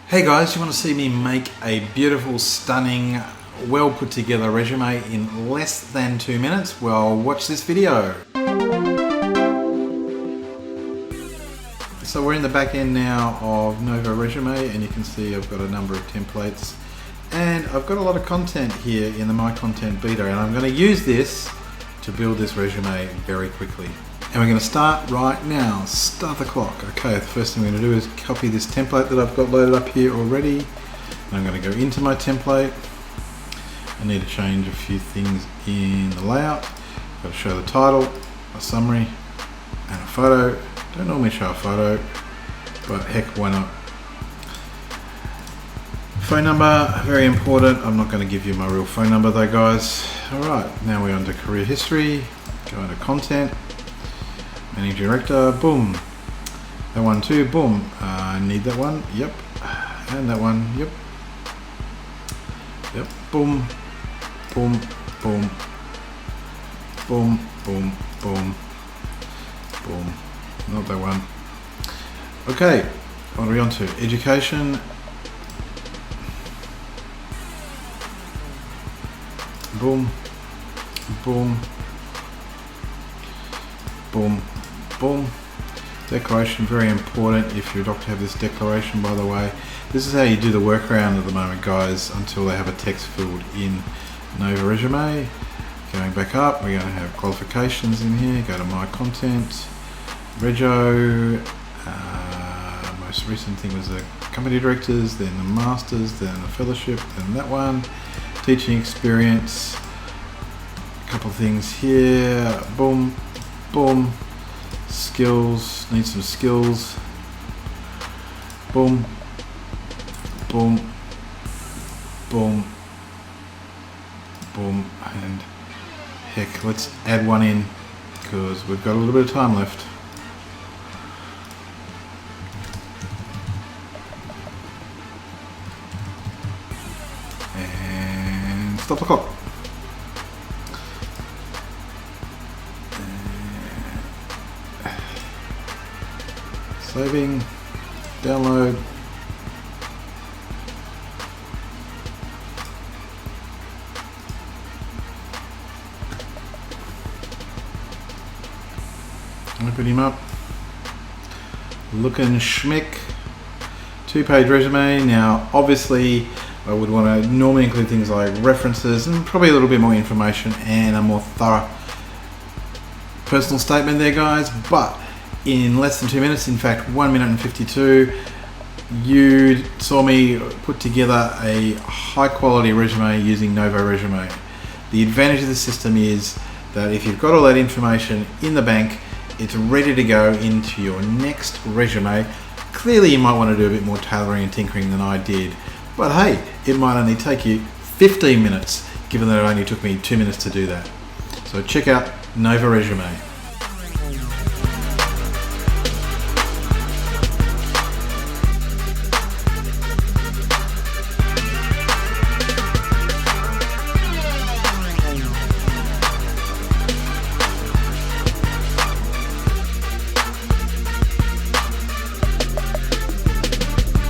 Hey guys, you want to see me make a beautiful, stunning, well put together resume in less than 2 minutes? Well, watch this video. So we're in the back end now of Novoresume, and you can see I've got a number of templates and I've got a lot of content here in the My Content beta, and I'm going to use this to build this resume very quickly. And we're going to start right now. Start the clock. Okay, the first thing we're going to do is copy this template that I've got loaded up here already. And I'm going to go into my template. I need to change a few things in the layout. I've got to show the title, a summary, and a photo. Don't normally show a photo, but heck, why not? Phone number, very important. I'm not going to give you my real phone number though, guys. Alright, now we're on to career history. Go into content. Managing director, boom. That one too, boom. I need that one, yep. And that one, yep. Yep, boom, boom, boom, boom, boom, boom, boom. Not that one. Okay, what are we on to? Education. Boom, boom, boom. Boom. Declaration, very important. If you're a doctor, have this declaration, by the way. This is how you do the workaround at the moment, guys, until they have a text filled in Novoresume. Going back up, we're going to have qualifications in here. Go to My Content, Rego. Most recent thing was the company directors, then the masters, then the fellowship, then that one. Teaching experience. A couple of things here. Boom, boom. Skills, need some skills. Boom, boom, boom, boom, and heck, let's add one in because we've got a little bit of time left. And stop the clock. Saving, download. Open him up. Looking schmick. 2-page resume. Now, obviously, I would want to normally include things like references and probably a little bit more information and a more thorough personal statement there, guys. But in less than 2 minutes, in fact 1 minute and 52, you saw me put together a high quality resume using Novoresume. The advantage of the system is that if you've got all that information in the bank, it's ready to go into your next resume. Clearly you might want to do a bit more tailoring and tinkering than I did, but hey, it might only take you 15 minutes given that it only took me 2 minutes to do that. So check out Novoresume.